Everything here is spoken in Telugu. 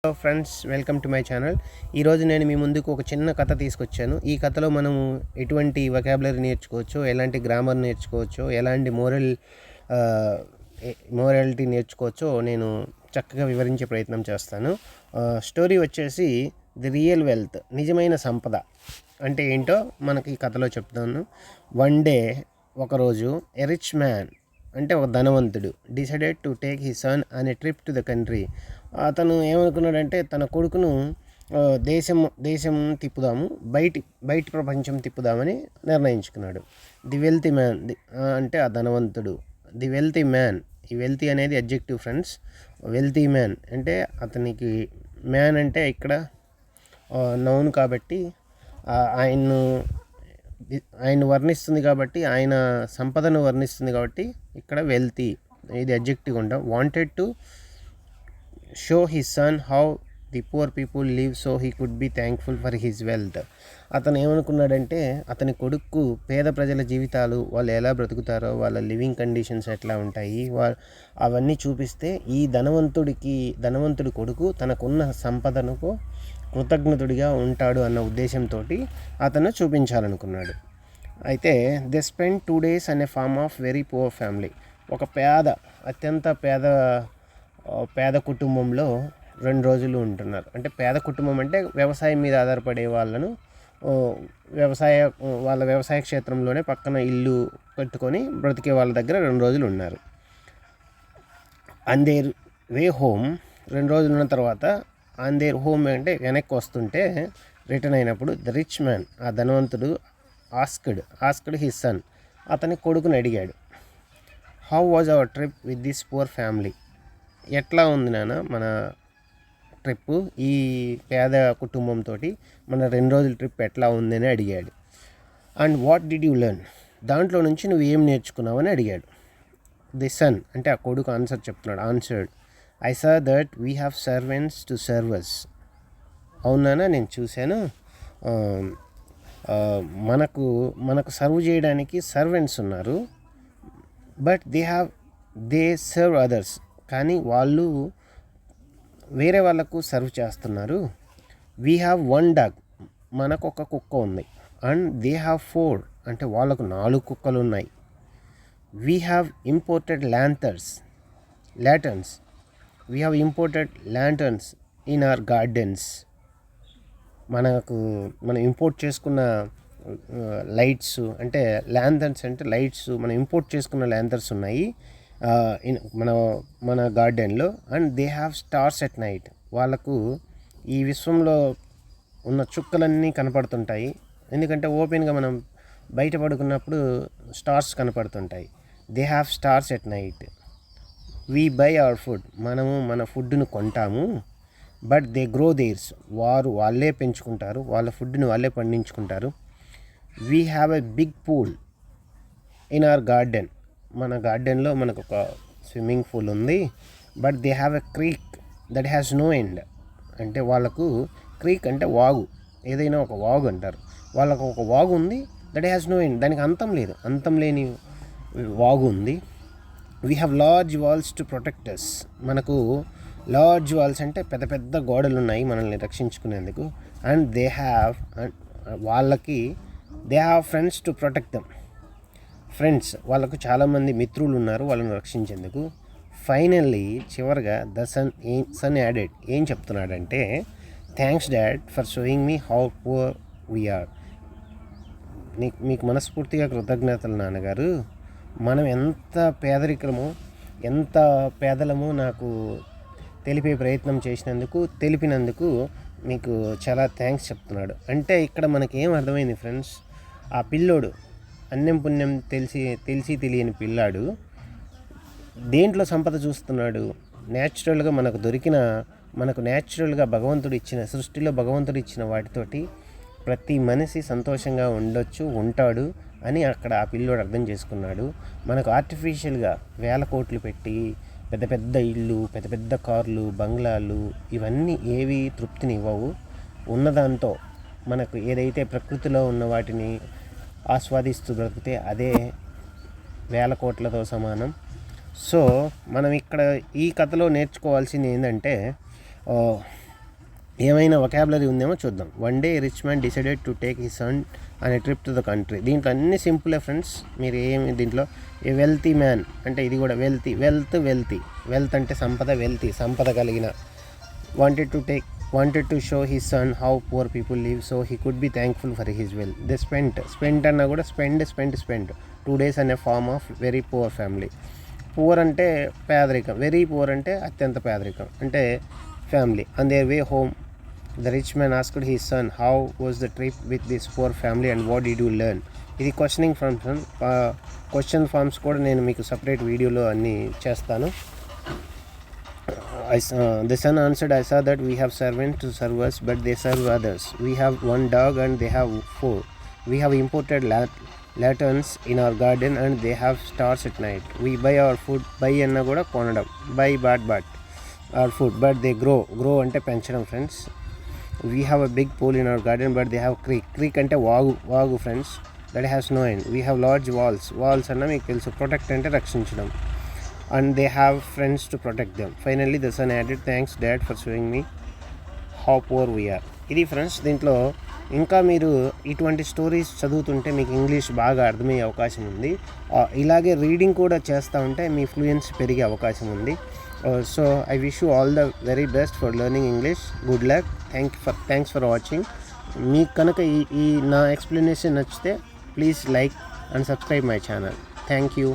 Hello friends, welcome to my channel. ఈరోజు నేను మీ ముందుకు ఒక చిన్న కథ తీసుకొచ్చాను. ఈ కథలో మనము ఎటువంటి వొకాబులరీ నేర్చుకోవచ్చు, ఎలాంటి గ్రామర్ నేర్చుకోవచ్చు, ఎలాంటి మోరాలిటీ నేర్చుకోవచ్చో నేను చక్కగా వివరించే ప్రయత్నం చేస్తాను. స్టోరీ వచ్చేసి ది రియల్ వెల్త్, నిజమైన సంపద అంటే ఏంటో మనకి ఈ కథలో చెప్తాను. వన్ డే, ఒకరోజు, ఎ రిచ్ మ్యాన్ అంటే ఒక ధనవంతుడు decided to take his son an a trip to the country. అతను ఏమనుకున్నాడంటే తన కొడుకును దేశం తిప్పుదాము, బయటి ప్రపంచం తిప్పుదామని నిర్ణయించుకున్నాడు. ది వెల్తీ మ్యాన్ అంటే ఆ ధనవంతుడు, ది వెల్తీ మ్యాన్. ఈ వెల్తీ అనేది అడ్జెక్టివ్ ఫ్రెండ్స్. వెల్తీ మ్యాన్ అంటే అతనికి, మ్యాన్ అంటే ఇక్కడ నౌన్ కాబట్టి ఆయన వర్ణిస్తుంది కాబట్టి, ఆయన సంపదను వర్ణిస్తుంది కాబట్టి ఇక్కడ వెల్తీ ఇది అడ్జెక్టివ్ ఉంటాం. Wanted to show his son how the poor people live so he could be thankful for his wealth. అతను ఏమనుకున్నాడంటే అతని కొడుకు పేద ప్రజల జీవితాలు, వాళ్ళు ఎలా బ్రతుకుతారో, వాళ్ళ లివింగ్ కండిషన్స్ ఎట్లా ఉంటాయి, అవన్నీ చూపిస్తే ఈ ధనవంతుడి కొడుకు తనకున్న సంపదనకు కృతజ్ఞతుడిగా ఉంటాడు అన్న ఉద్దేశంతో అతను చూపించాలనుకున్నాడు. అయితే దే స్పెండ్ 2 days అనే form of very poor family. ఒక అత్యంత పేద కుటుంబంలో 2 రోజులు ఉంటున్నారు. అంటే పేద కుటుంబం అంటే వ్యవసాయం మీద ఆధారపడే వాళ్ళను, వాళ్ళ వ్యవసాయ క్షేత్రంలోనే పక్కన ఇల్లు కట్టుకొని బ్రతికే వాళ్ళ దగ్గర 2 రోజులు ఉన్నారు. ఆన్ దేర్ వే హోమ్, 2 రోజులు ఉన్న తర్వాత ఆన్ దేర్ హోమ్ అంటే వెనక్కి వస్తుంటే, రిటర్న్ అయినప్పుడు ద రిచ్ మ్యాన్ ఆ ధనవంతుడు ఆస్క్డ్ హిస్ సన్ అతని కొడుకుని అడిగాడు, how was our trip with this poor family. ఎట్లా ఉంది నాన్న మన ట్రిప్, ఈ పేద కుటుంబంతో మన 2 రోజుల ట్రిప్ ఎట్లా ఉందని అడిగాడు. And what did you learn, దాంట్లో నుంచి నువ్వు ఏం నేర్చుకున్నావని అడిగాడు. ది సన్ అంటే ఆ కొడుకు answered, I saw that we have servants to serve us. అవునా, నేను చూశాను, మనకు సర్వ్ చేయడానికి సర్వెంట్స్ ఉన్నారు, బట్ దే సర్వ్ అదర్స్, కానీ వాళ్ళు వేరే వాళ్ళకు సర్వ్ చేస్తున్నారు. వీ హ్యావ్ 1 dog, మనకు ఒక కుక్క ఉంది. అండ్ దే హ్యావ్ 4 అంటే వాళ్ళకు 4 కుక్కలు ఉన్నాయి. We have imported lanterns in our gardens. మనం ఇంపోర్ట్ చేసుకున్న లైట్స్ అంటే ల్యాంథర్న్స్ అంటే లైట్స్, మనం ఇంపోర్ట్ చేసుకున్న ల్యాంథర్స్ ఉన్నాయి మన గార్డెన్లో. And they have stars at night, వాళ్ళకు ఈ విశ్వంలో ఉన్న చుక్కలన్నీ కనపడుతుంటాయి. ఎందుకంటే ఓపెన్గా మనం బయట పడుకున్నప్పుడు స్టార్స్ కనపడుతుంటాయి. They have stars at night. We buy our food, మనము మన ఫుడ్ను కొంటాము. బట్ దే గ్రో దేర్స్, వాళ్ళే పెంచుకుంటారు, వాళ్ళ ఫుడ్ని వాళ్ళే పండించుకుంటారు. We have a big pool in our garden, మన గార్డెన్లో మనకు ఒక స్విమ్మింగ్ పూల్ ఉంది. But they have a creek that has no end, అంటే వాళ్ళకు క్రీక్ అంటే వాగు, ఏదైనా ఒక వాగు అంటారు. వాళ్ళకు ఒక వాగు ఉంది, దట్ హ్యాస్ నో ఎండ్, దానికి అంతం లేని వాగు ఉంది. We have large walls to protect us, మనకు లార్జ్ వాల్స్ అంటే పెద్ద పెద్ద గోడలు ఉన్నాయి మనల్ని రక్షించుకునేందుకు. And they have friends to protect them, friends వాళ్ళకు చాలామంది మిత్రులు ఉన్నారు వాళ్ళని రక్షించేందుకు. ఫైనల్లీ చివరిగా ద సన్ యాడెడ్, ఏం చెప్తున్నాడంటే, thanks dad for showing me how poor we are. మీకు మనస్ఫూర్తిగా కృతజ్ఞతలు నాన్నగారు, మనం ఎంత పేదలమో నాకు తెలిపినందుకు మీకు చాలా థ్యాంక్స్ చెప్తున్నాడు. అంటే ఇక్కడ మనకేం అర్థమైంది ఫ్రెండ్స్, ఆ పిల్లోడు అన్నం పుణ్యం తెలిసి తెలియని పిల్లాడు దేంట్లో సంపద చూస్తున్నాడు, న్యాచురల్గా మనకు న్యాచురల్గా సృష్టిలో భగవంతుడు ఇచ్చిన వాటితోటి ప్రతి మనిషి సంతోషంగా ఉంటాడు అని అక్కడ ఆ పిల్లోడు అర్థం చేసుకున్నాడు. మనకు ఆర్టిఫిషియల్గా 1000 కోట్లు పెట్టి పెద్ద పెద్ద ఇళ్ళు, పెద్ద పెద్ద కార్లు, బంగ్లాలు, ఇవన్నీ ఏవి తృప్తిని ఇవ్వవు. ఉన్నదాంతో మనకు ఏదైతే ప్రకృతిలో ఉన్న వాటిని ఆస్వాదిస్తూ బ్రతికితే అదే 1000 కోట్లతో సమానం. సో మనం ఇక్కడ ఈ కథలో నేర్చుకోవాల్సింది ఏంటంటే, ఏమైనా వొకాబులరీ ఉందేమో చూద్దాం. One day rich man decided to take his son అనే ట్రిప్ టు ద కంట్రీ. దీంట్లో అన్ని సింపులే ఫ్రెండ్స్. మీరు ఏమి దీంట్లో ఏ వెల్తీ మ్యాన్ అంటే ఇది కూడా వెల్త్ అంటే సంపద, సంపద కలిగిన. wanted to show his son how poor people live, so he could be thankful for his wealth. They spent అన్నా కూడా spend 2 days on a farm of very poor family. Poor అంటే పేదరికం, వెరీ పూర్ అంటే అత్యంత పేదరికం అంటే family. on their way home the rich man asked his son how was the trip with this poor family and what did you learn. ఇది క్వశ్చనింగ్ ఫార్మ్స్. క్వశ్చన్ ఫార్మ్స్ కూడా నేను మీకు సపరేట్ వీడియోలో అన్నీ చేస్తాను. The son answered, I saw that we have servants to serve us, but they serve others. We have 1 dog and they have 4. We have imported lanterns in our garden and they have stars at night. We buy our food, buy anna kuda konadam, buy but our food, but they grow ante penchadam friends. We have a big pool in our garden, but they have creek ante vagu friends, that has no end. We have large walls anna meeku telusu, protect ante rakshinchadam, and they have friends to protect them. Finally the son added, thanks dad for showing me how poor we are. ఇది ఫ్రెండ్స్. దీంట్లో ఇంకా మీరు ఇటువంటి స్టోరీస్ చదువుతుంటే మీకు ఇంగ్లీష్ బాగా అర్థమయ్యే అవకాశం ఉంది. ఇలాగే రీడింగ్ కూడా చేస్తూ ఉంటే మీ ఫ్లూయెన్సీ పెరిగే అవకాశం ఉంది. So I wish you all the very best for learning English. Good luck. Thanks for watching. మీకు కనుక ఈ నా ఎక్స్ప్లెనేషన్ నచ్చితే please like and subscribe my channel. Thank you.